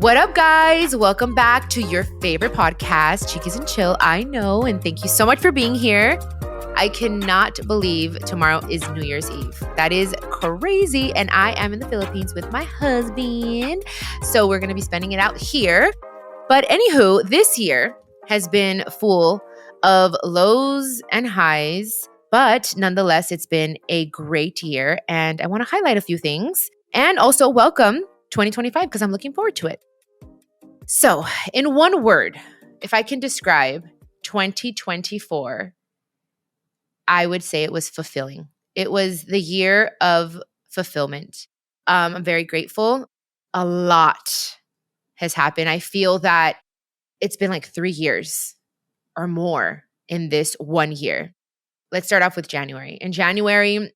What up, guys? Welcome back to your favorite podcast, Chiquis and Chill. I know, and thank you so much for being here. I cannot believe tomorrow is New Year's Eve. That is crazy. And I am in the Philippines with my husband. So we're going to be spending it out here. But anywho, this year has been full of lows and highs. But nonetheless, it's been a great year. And I want to highlight a few things. And also welcome 2025 because I'm looking forward to it. So, in one word, if I can describe 2024, I would say it was fulfilling. It was the year of fulfillment. I'm very grateful. A lot has happened. I feel that it's been like 3 years or more in this 1 year. Let's start off with January. In January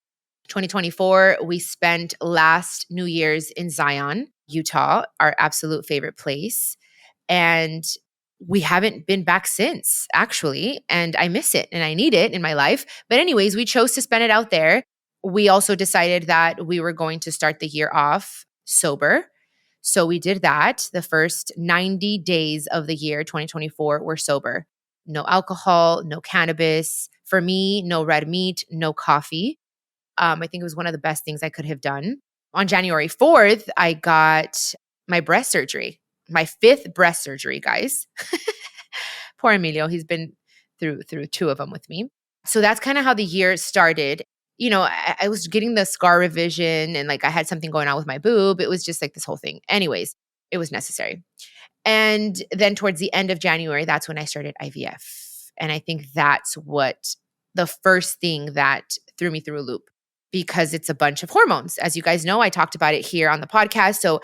2024, we spent last New Year's in Zion, Utah, our absolute favorite place. And we haven't been back since, actually. And I miss it and I need it in my life. But anyways, we chose to spend it out there. We also decided that we were going to start the year off sober. So we did that. The first 90 days of the year, 2024, were sober. No alcohol, no cannabis. For me, no red meat, no coffee. I think it was one of the best things I could have done. On January 4th, I got my breast surgery. My 5th breast surgery, guys. Poor Emilio. He's been through 2 of them with me. So that's kind of how the year started. You know, I was getting the scar revision and like I had something going on with my boob. It was just like this whole thing. Anyways, it was necessary. And then towards the end of January, that's when I started IVF. And I think that's what the first thing that threw me through a loop because it's a bunch of hormones. As you guys know, I talked about it here on the podcast. So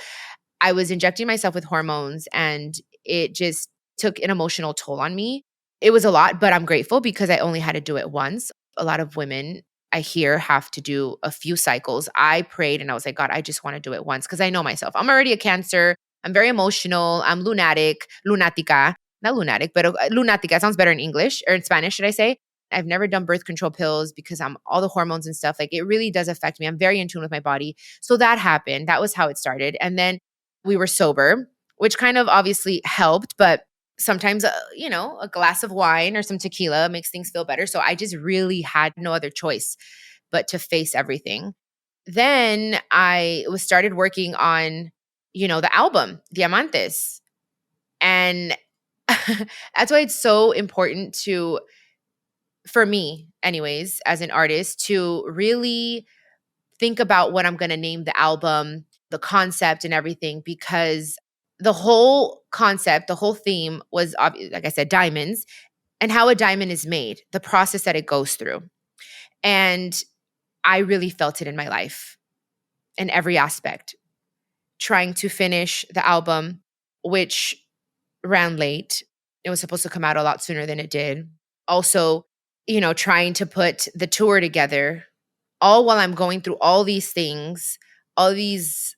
I was injecting myself with hormones and it just took an emotional toll on me. It was a lot, but I'm grateful because I only had to do it once. A lot of women I hear have to do a few cycles. I prayed and I was like, God, I just want to do it once because I know myself. I'm already a Cancer. I'm very emotional. I'm lunatica. Not lunatic, but lunatica sounds better in English or in Spanish, should I say? I've never done birth control pills because I'm all the hormones and stuff. Like it really does affect me. I'm very in tune with my body. So that happened. That was how it started. And then we were sober, which kind of obviously helped, but sometimes, a glass of wine or some tequila makes things feel better. So I just really had no other choice but to face everything. Then I started working on, the album, Diamantes. And that's why it's so important for me anyways, as an artist, to really think about what I'm going to name the album, the concept and everything, because the whole concept, the whole theme was, like I said, diamonds and how a diamond is made, the process that it goes through. And I really felt it in my life in every aspect. Trying to finish the album, which ran late. It was supposed to come out a lot sooner than it did. Also, trying to put the tour together, all while I'm going through all these things, all these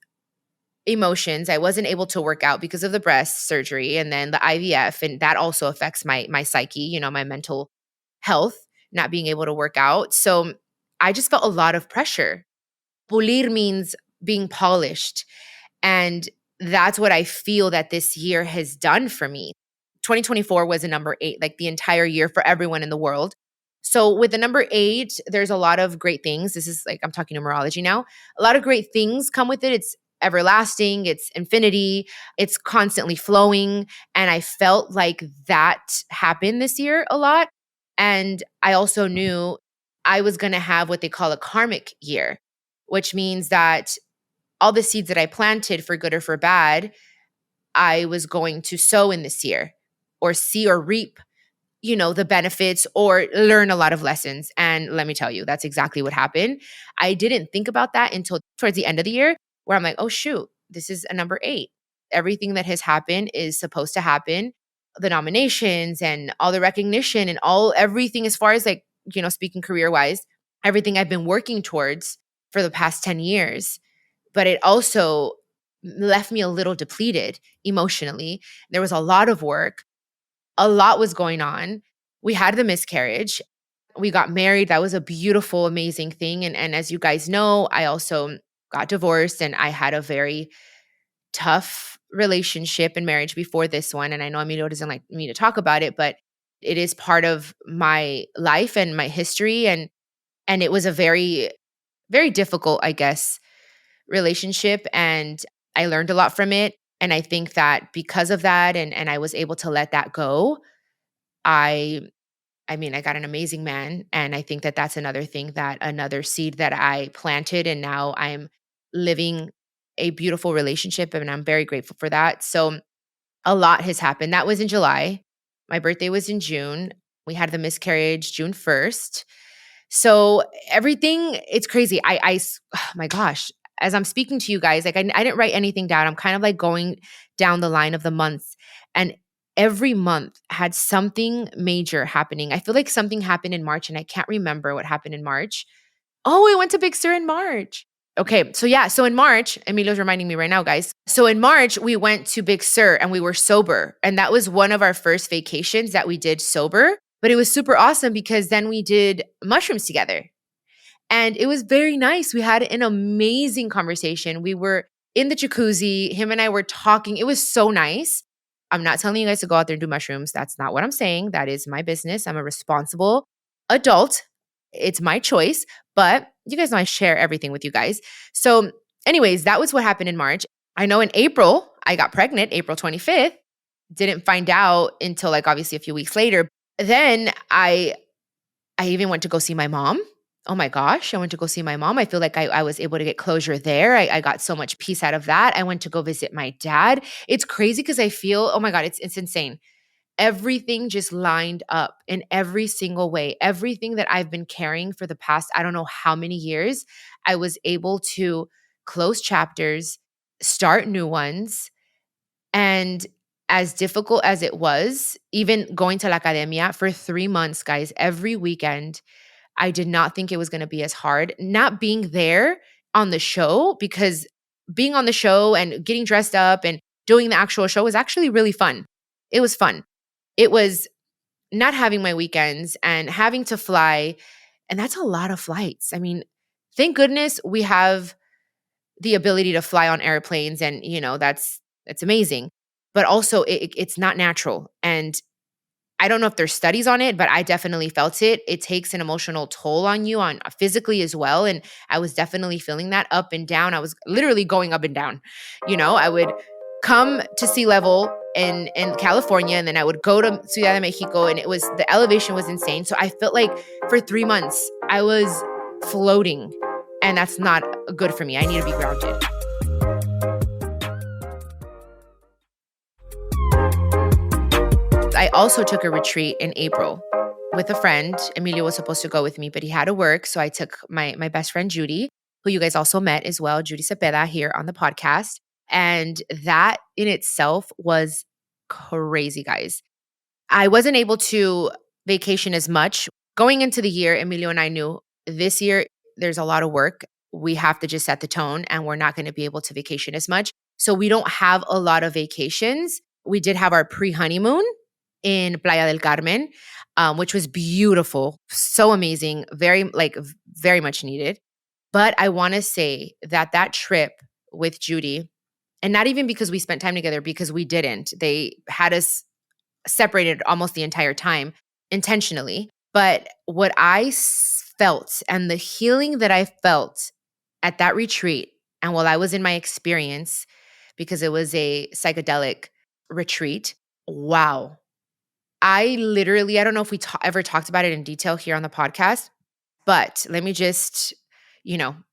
emotions. I wasn't able to work out because of the breast surgery and then the IVF. And that also affects my psyche, my mental health, not being able to work out. So I just felt a lot of pressure. Pulir means being polished. And that's what I feel that this year has done for me. 2024 was a number 8, like the entire year for everyone in the world. So with the number 8, there's a lot of great things. This is like, I'm talking numerology now. A lot of great things come with it. It's everlasting, it's infinity, it's constantly flowing. And I felt like that happened this year a lot. And I also knew I was going to have what they call a karmic year, which means that all the seeds that I planted for good or for bad, I was going to sow in this year or see or reap the benefits or learn a lot of lessons. And let me tell you, that's exactly what happened. I didn't think about that until towards the end of the year where I'm like, oh shoot, this is a number 8. Everything that has happened is supposed to happen. The nominations and all the recognition and everything as far as like, speaking career-wise, everything I've been working towards for the past 10 years. But it also left me a little depleted emotionally. There was a lot of work. A lot was going on. We had the miscarriage. We got married. That was a beautiful, amazing thing. And as you guys know, I also got divorced and I had a very tough relationship and marriage before this one. And I know Emilio doesn't like me to talk about it, but it is part of my life and my history. And it was a very, very difficult, I guess, relationship. And I learned a lot from it. And I think that because of that, and I was able to let that go, I I mean, I got an amazing man, and I think that that's another seed that I planted, and now I'm living a beautiful relationship, and I'm very grateful for that. So a lot has happened. That was in July. My birthday was in June. We had the miscarriage June 1st. So everything, it's crazy. Oh my gosh, as I'm speaking to you guys, like I didn't write anything down. I'm kind of like going down the line of the months, and every month had something major happening. I feel like something happened in March, and I can't remember what happened in March. Oh, we went to Big Sur in March. Okay, so yeah, so in March, Emilio's reminding me right now, guys. So in March, we went to Big Sur and we were sober. And that was one of our first vacations that we did sober. But it was super awesome because then we did mushrooms together. And it was very nice. We had an amazing conversation. We were in the jacuzzi. Him and I were talking. It was so nice. I'm not telling you guys to go out there and do mushrooms. That's not what I'm saying. That is my business. I'm a responsible adult. It's my choice. But you guys know I share everything with you guys. So, anyways, that was what happened in March. I know in April, I got pregnant, April 25th. Didn't find out until like obviously a few weeks later. Then I even went to go see my mom. Oh my gosh, I went to go see my mom. I feel like I was able to get closure there. I got so much peace out of that. I went to go visit my dad. It's crazy because I feel, oh my God, it's insane. Everything just lined up in every single way. Everything that I've been carrying for the past, I don't know how many years, I was able to close chapters, start new ones. And as difficult as it was, even going to La Academia for 3 months, guys, every weekend, I did not think it was going to be as hard. Not being there on the show, because being on the show and getting dressed up and doing the actual show was actually really fun. It was fun. It was not having my weekends and having to fly. And that's a lot of flights. I mean, thank goodness we have the ability to fly on airplanes, and that's amazing. But also it's not natural. And I don't know if there's studies on it, but I definitely felt it. It takes an emotional toll on you, on physically as well. And I was definitely feeling that up and down. I was literally going up and down. I would come to sea level in California, and then I would go to Ciudad de Mexico, and the elevation was insane. So I felt like for 3 months I was floating, and that's not good for me. I need to be grounded. I also took a retreat in April with a friend. Emilio was supposed to go with me, but he had to work. So I took my best friend, Judy, who you guys also met as well, Judy Cepeda, here on the podcast. And that in itself was crazy, guys. I wasn't able to vacation as much. Going into the year, Emilio and I knew this year there's a lot of work. We have to just set the tone, and we're not going to be able to vacation as much. So we don't have a lot of vacations. We did have our pre-honeymoon in Playa del Carmen, which was beautiful, so amazing, very much needed. But I want to say that trip with Judy, and not even because we spent time together, because we didn't. They had us separated almost the entire time intentionally. But what I felt and the healing that I felt at that retreat, and while I was in my experience, because it was a psychedelic retreat, wow. I don't know if we ever talked about it in detail here on the podcast, but let me just,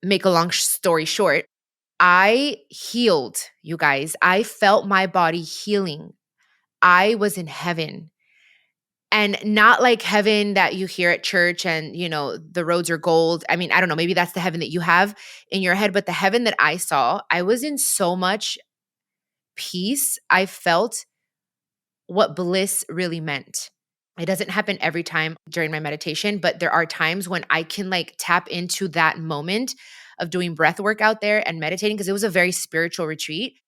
make a long story short. I healed, you guys. I felt my body healing. I was in heaven. And not like heaven that you hear at church and, the roads are gold. I mean, I don't know, maybe that's the heaven that you have in your head, but the heaven that I saw, I was in so much peace. I felt what bliss really meant. It doesn't happen every time during my meditation, but there are times when I can like tap into that moment of doing breath work out there and meditating, because it was a very spiritual retreat.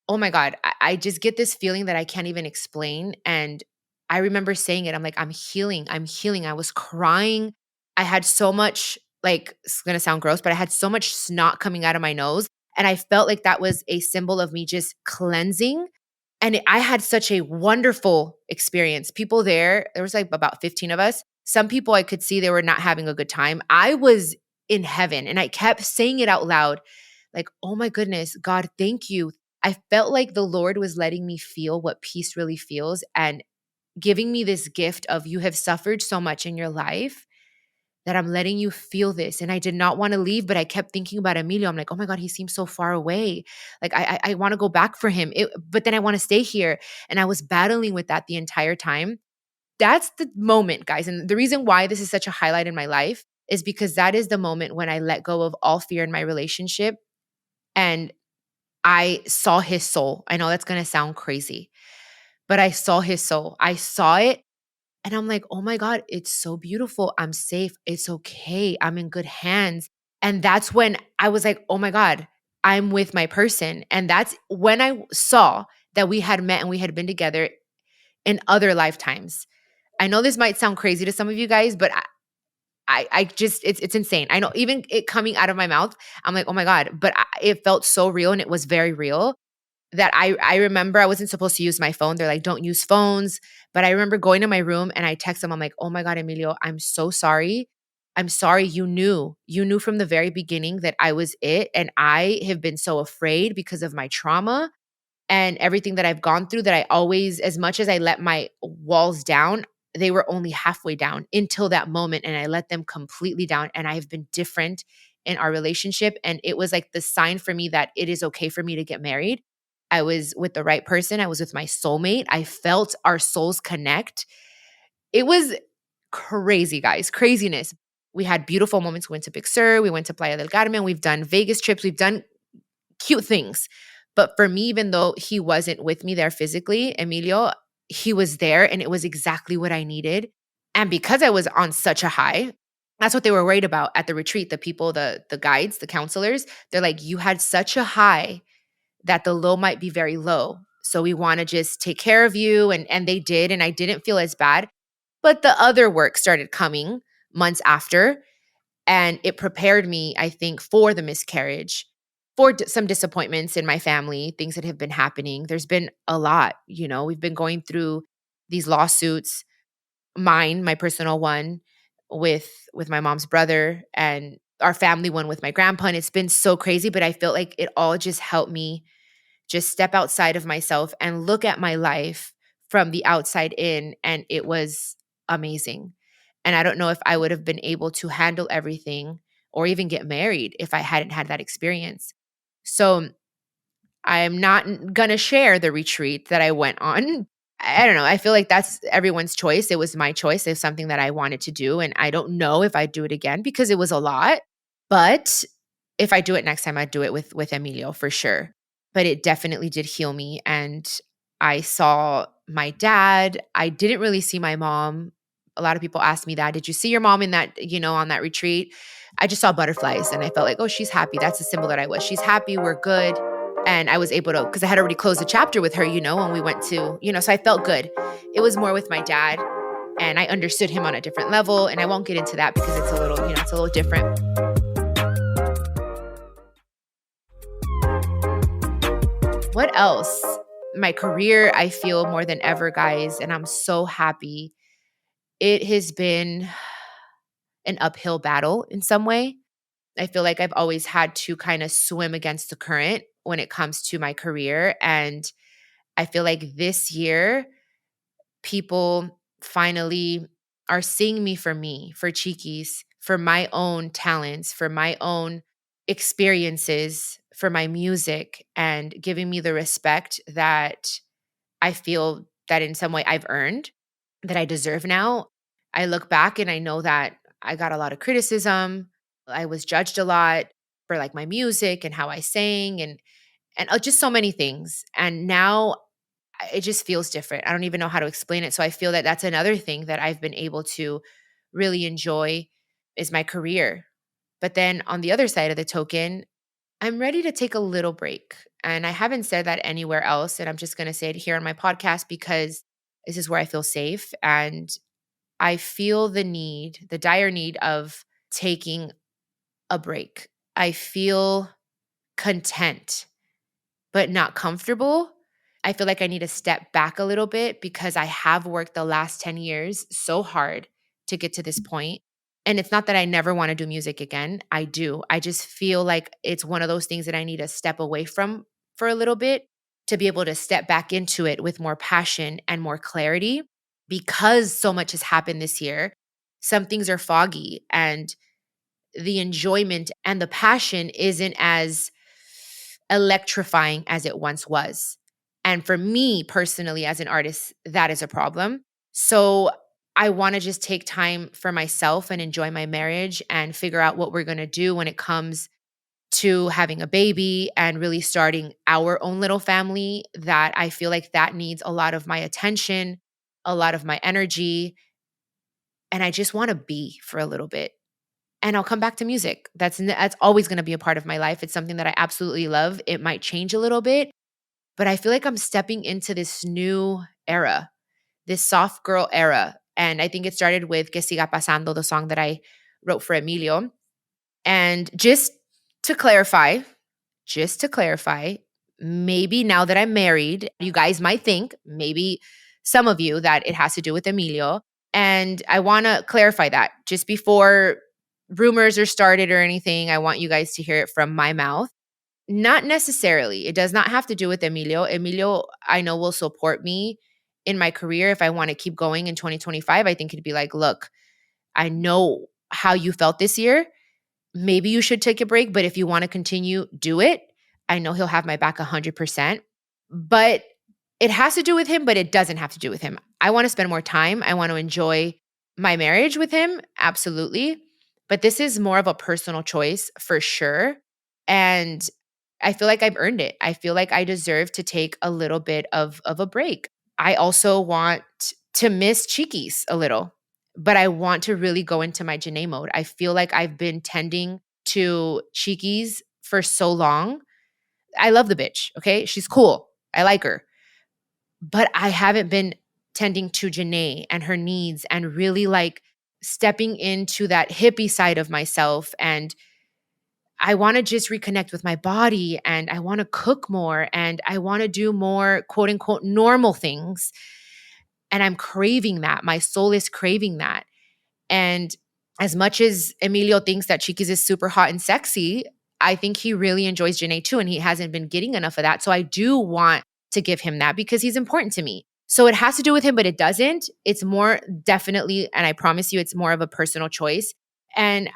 Oh my God, I just get this feeling that I can't even explain. And I remember saying it. I'm like, I'm healing. I'm healing. I was crying. I had so much, like, it's going to sound gross, but I had so much snot coming out of my nose. And I felt like that was a symbol of me just cleansing. And I had such a wonderful experience. People there was like about 15 of us. Some people I could see they were not having a good time. I was in heaven and I kept saying it out loud like, oh my goodness, God, thank you. I felt like the Lord was letting me feel what peace really feels and giving me this gift of you have suffered so much in your life that I'm letting you feel this. And I did not want to leave, but I kept thinking about Emilio. I'm like, oh my God, he seems so far away. Like I want to go back for him. But then I want to stay here. And I was battling with that the entire time. That's the moment, guys. And the reason why this is such a highlight in my life is because that is the moment when I let go of all fear in my relationship and I saw his soul. I know that's going to sound crazy, but I saw his soul. I saw it and I'm like, oh my God, it's so beautiful. I'm safe. It's okay. I'm in good hands. And that's when I was like, oh my God, I'm with my person. And that's when I saw that we had met and we had been together in other lifetimes. I know this might sound crazy to some of you guys, but I just, it's insane. I know even it coming out of my mouth, I'm like, oh my God, but it felt so real and it was very real that I remember I wasn't supposed to use my phone. They're like, don't use phones. But I remember going to my room and I text them. I'm like, oh my God, Emilio, I'm so sorry. I'm sorry. You knew from the very beginning that I was it. And I have been so afraid because of my trauma and everything that I've gone through that I always, as much as I let my walls down, they were only halfway down until that moment. And I let them completely down. And I have been different in our relationship. And it was like the sign for me that it is okay for me to get married. I was with the right person. I was with my soulmate. I felt our souls connect. It was crazy, guys, craziness. We had beautiful moments. We went to Big Sur. We went to Playa del Carmen. We've done Vegas trips. We've done cute things. But for me, even though he wasn't with me there physically, Emilio, he was there and it was exactly what I needed. And because I was on such a high, that's what they were worried about at the retreat. The people, the guides, the counselors, they're like, you had such a high that the low might be very low. So we want to just take care of you. And they did. And I didn't feel as bad. But the other work started coming months after. And it prepared me, I think, for the miscarriage, for some disappointments in my family, things that have been happening. There's been a lot, we've been going through these lawsuits, mine, my personal one with my mom's brother and our family one with my grandpa. And it's been so crazy, but I felt like it all just helped me just step outside of myself and look at my life from the outside in. And it was amazing. And I don't know if I would have been able to handle everything or even get married if I hadn't had that experience. So I'm not going to share the retreat that I went on. I don't know. I feel like that's everyone's choice. It was my choice. It's something that I wanted to do. And I don't know if I'd do it again because it was a lot. But if I do it next time, I'd do it with Emilio for sure. But it definitely did heal me. And I saw my dad. I didn't really see my mom. A lot of people ask me that. Did you see your mom in that, on that retreat? I just saw butterflies and I felt like, oh, she's happy. That's the symbol that I was. She's happy. We're good. And I was able to, because I had already closed a chapter with her, when we went to, so I felt good. It was more with my dad and I understood him on a different level. And I won't get into that because it's a little, it's a little different. What else? My career, I feel more than ever, guys, and I'm so happy. It has been an uphill battle in some way. I feel like I've always had to kind of swim against the current when it comes to my career. And I feel like this year, people finally are seeing me, for Chiquis, for my own talents, for my own experiences, for my music, and giving me the respect that I feel that in some way I've earned, that I deserve now. I look back and I know that I got a lot of criticism. I was judged a lot for like my music and how I sang and just so many things. And now it just feels different. I don't even know how to explain it. So I feel that that's another thing that I've been able to really enjoy is my career. But then on the other side of the token, I'm ready to take a little break. And I haven't said that anywhere else. And I'm just going to say it here on my podcast because this is where I feel safe. And I feel the dire need of taking a break. I feel content, but not comfortable. I feel like I need to step back a little bit because I have worked the last 10 years so hard to get to this point. And it's not that I never want to do music again. I do. I just feel like it's one of those things that I need to step away from for a little bit to be able to step back into it with more passion and more clarity because so much has happened this year. Some things are foggy and the enjoyment and the passion isn't as electrifying as it once was. And for me personally, as an artist, that is a problem. So I want to just take time for myself and enjoy my marriage and figure out what we're going to do when it comes to having a baby and really starting our own little family. That I feel like that needs a lot of my attention, a lot of my energy. And I just want to be for a little bit. And I'll come back to music. That's always going to be a part of my life. It's something that I absolutely love. It might change a little bit, but I feel like I'm stepping into this new era, this soft girl era. And I think it started with Que Siga Pasando, the song that I wrote for Emilio. And just to clarify, maybe now that I'm married, you guys might think, maybe some of you, that it has to do with Emilio. And I want to clarify that just before rumors are started or anything. I want you guys to hear it from my mouth. Not necessarily. It does not have to do with Emilio. Emilio, I know, will support me in my career if I want to keep going in 2025. I think he'd be like, look, I know how you felt this year. Maybe you should take a break, but if you want to continue, do it. I know he'll have my back 100%. But it has to do with him, but it doesn't have to do with him. I want to spend more time. I want to enjoy my marriage with him. Absolutely. But this is more of a personal choice for sure. And I feel like I've earned it. I feel like I deserve to take a little bit of a break. I also want to miss Chiquis a little, but I want to really go into my Janae mode. I feel like I've been tending to Chiquis for so long. I love the bitch, okay? She's cool. I like her. But I haven't been tending to Janae and her needs and really like stepping into that hippie side of myself. And I want to just reconnect with my body and I want to cook more and I want to do more quote unquote normal things. And I'm craving that. My soul is craving that. And as much as Emilio thinks that Chiquis is super hot and sexy, I think he really enjoys Janae too. And he hasn't been getting enough of that. So I do want to give him that because he's important to me. So it has to do with him, but it doesn't. It's more definitely, and I promise you, it's more of a personal choice. And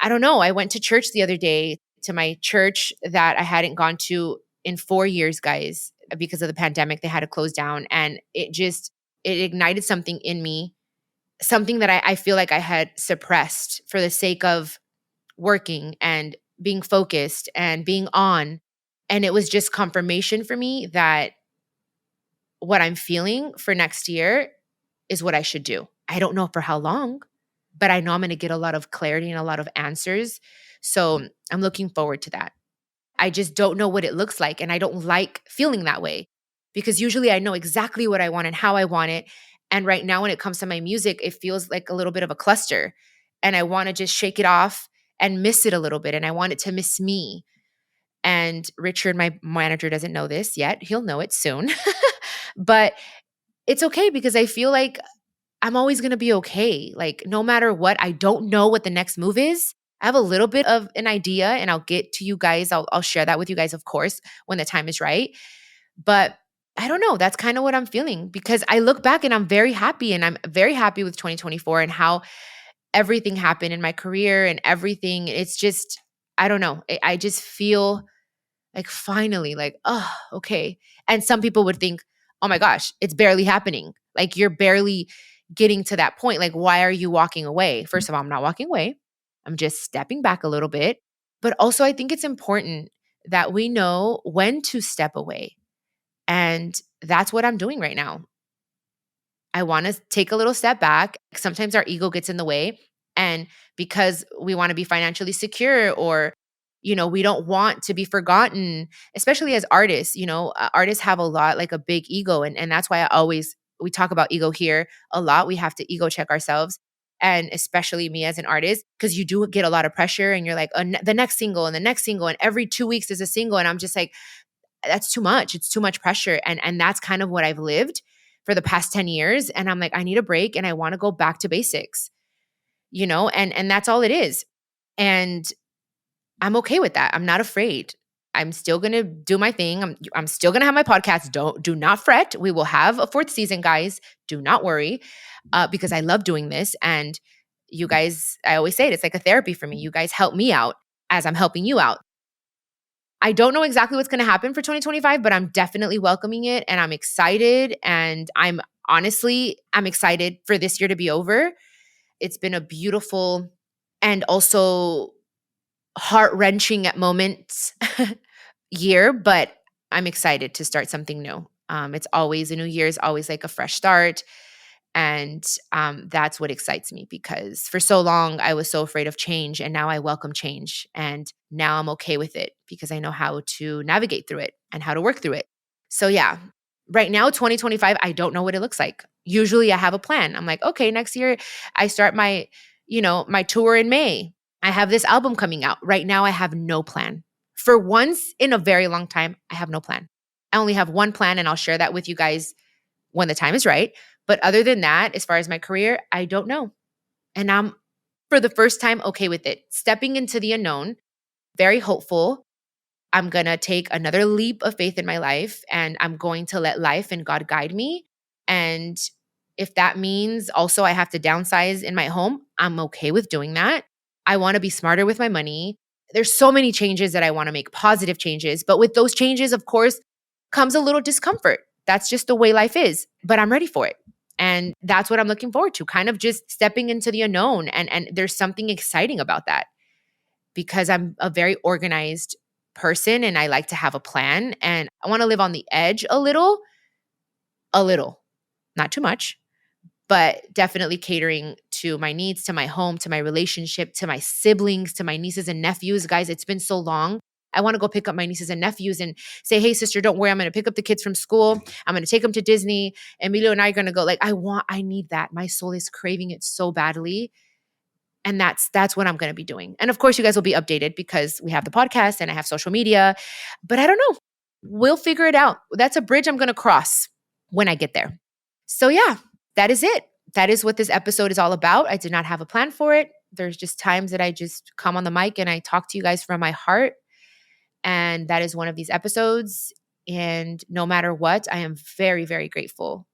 I don't know. I went to church the other day, to my church that I hadn't gone to in 4 years, guys, because of the pandemic. They had to close down. And it ignited something in me, something that I feel like I had suppressed for the sake of working and being focused and being on. And it was just confirmation for me that what I'm feeling for next year is what I should do. I don't know for how long, but I know I'm going to get a lot of clarity and a lot of answers. So I'm looking forward to that. I just don't know what it looks like. And I don't like feeling that way because usually I know exactly what I want and how I want it. And right now, when it comes to my music, it feels like a little bit of a cluster. And I want to just shake it off and miss it a little bit. And I want it to miss me. And Richard, my manager, doesn't know this yet. He'll know it soon. But it's okay because I feel like I'm always going to be okay. Like no matter what, I don't know what the next move is. I have a little bit of an idea and I'll get to you guys. I'll share that with you guys, of course, when the time is right. But I don't know. That's kind of what I'm feeling because I look back and I'm very happy and I'm very happy with 2024 and how everything happened in my career and everything. It's just, I don't know. I just feel like finally, like, oh, okay. And some people would think, oh my gosh, it's barely happening. Like you're barely getting to that point. Like, why are you walking away? First of all, I'm not walking away. I'm just stepping back a little bit. But also, I think it's important that we know when to step away. And that's what I'm doing right now. I want to take a little step back. Sometimes our ego gets in the way. And because we want to be financially secure or, we don't want to be forgotten, especially as artists, artists have a lot, like a big ego. And that's why we talk about ego here a lot. We have to ego check ourselves. And especially me as an artist, because you do get a lot of pressure and you're like, the next single and the next single, and every 2 weeks is a single. And I'm just like, that's too much. It's too much pressure. And that's kind of what I've lived for the past 10 years. And I'm like, I need a break and I want to go back to basics, and that's all it is. And I'm okay with that. I'm not afraid. I'm still going to do my thing. I'm still going to have my podcast. Do not fret. We will have a 4th season, guys. Do not worry, because I love doing this. And you guys, I always say it's like a therapy for me. You guys help me out as I'm helping you out. I don't know exactly what's going to happen for 2025, but I'm definitely welcoming it and I'm excited. And I'm excited for this year to be over. It's been a beautiful and also heart-wrenching at moments year, but I'm excited to start something new. It's always a new year is always like a fresh start. And that's what excites me, because for so long I was so afraid of change, and now I welcome change. And now I'm okay with it because I know how to navigate through it and how to work through it. So yeah, right now, 2025, I don't know what it looks like. Usually I have a plan. I'm like, okay, next year I start my tour in May. I have this album coming out. Right now I have no plan. For once in a very long time, I have no plan. I only have one plan, and I'll share that with you guys when the time is right. But other than that, as far as my career, I don't know. And I'm, for the first time, okay with it. Stepping into the unknown, very hopeful. I'm going to take another leap of faith in my life, and I'm going to let life and God guide me. And if that means also I have to downsize in my home, I'm okay with doing that. I want to be smarter with my money. There's so many changes that I want to make, positive changes. But with those changes, of course, comes a little discomfort. That's just the way life is. But I'm ready for it. And that's what I'm looking forward to, kind of just stepping into the unknown. And there's something exciting about that, because I'm a very organized person and I like to have a plan, and I want to live on the edge a little, not too much, but definitely catering to my needs, to my home, to my relationship, to my siblings, to my nieces and nephews. Guys, it's been so long. I want to go pick up my nieces and nephews and say, hey, sister, don't worry. I'm going to pick up the kids from school. I'm going to take them to Disney. Emilio and I are going to go. Like, I need that. My soul is craving it so badly. And that's what I'm going to be doing. And of course, you guys will be updated because we have the podcast and I have social media. But I don't know. We'll figure it out. That's a bridge I'm going to cross when I get there. So yeah, that is it. That is what this episode is all about. I did not have a plan for it. There's just times that I just come on the mic and I talk to you guys from my heart. And that is one of these episodes. And no matter what, I am very, very grateful.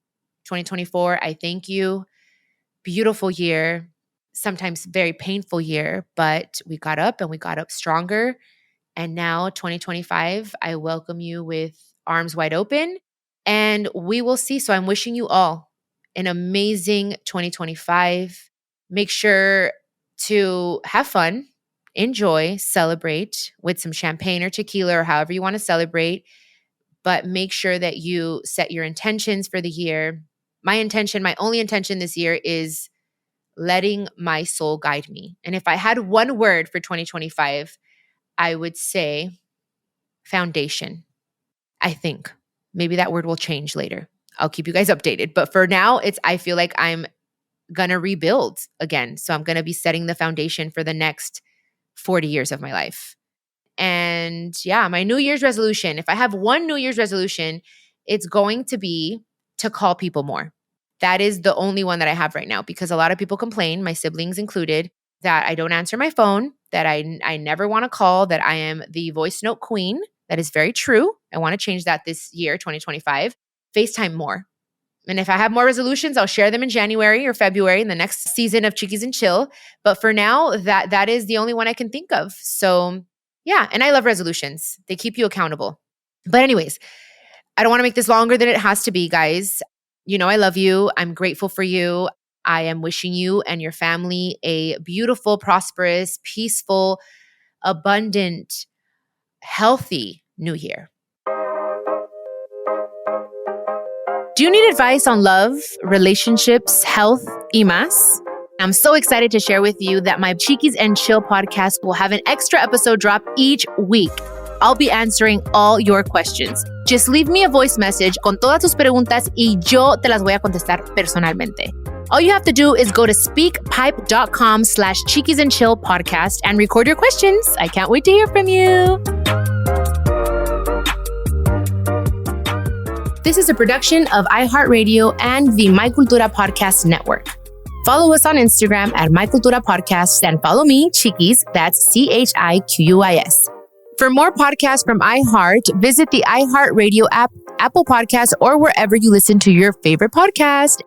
2024, I thank you. Beautiful year, sometimes very painful year, but we got up and we got up stronger. And now 2025, I welcome you with arms wide open, and we will see. So I'm wishing you all an amazing 2025. Make sure to have fun, enjoy, celebrate with some champagne or tequila or however you want to celebrate, but make sure that you set your intentions for the year. My only intention this year is letting my soul guide me. And if I had one word for 2025, I would say foundation. I think maybe that word will change later. I'll keep you guys updated. But for now, I feel like I'm going to rebuild again. So I'm going to be setting the foundation for the next 40 years of my life. And yeah, my New Year's resolution, if I have one New Year's resolution, it's going to be to call people more. That is the only one that I have right now, because a lot of people complain, my siblings included, that I don't answer my phone, that I never want to call, that I am the voice note queen. That is very true. I want to change that this year, 2025. FaceTime more. And if I have more resolutions, I'll share them in January or February in the next season of Chiquis and Chill. But for now, that is the only one I can think of. So yeah, and I love resolutions. They keep you accountable. But anyways, I don't want to make this longer than it has to be, guys. You know I love you. I'm grateful for you. I am wishing you and your family a beautiful, prosperous, peaceful, abundant, healthy new year. Do you need advice on love, relationships, health, y más? I'm so excited to share with you that my Chiquis and Chill podcast will have an extra episode drop each week. I'll be answering all your questions. Just leave me a voice message con todas tus preguntas y yo te las voy a contestar personalmente. All you have to do is go to speakpipe.com/Chiquis and Chill podcast and record your questions. I can't wait to hear from you. This is a production of iHeartRadio and the My Cultura Podcast Network. Follow us on Instagram at My Cultura Podcast and follow me, Chiquis, that's CHIQUIS. For more podcasts from iHeart, visit the iHeartRadio app, Apple Podcasts, or wherever you listen to your favorite podcast.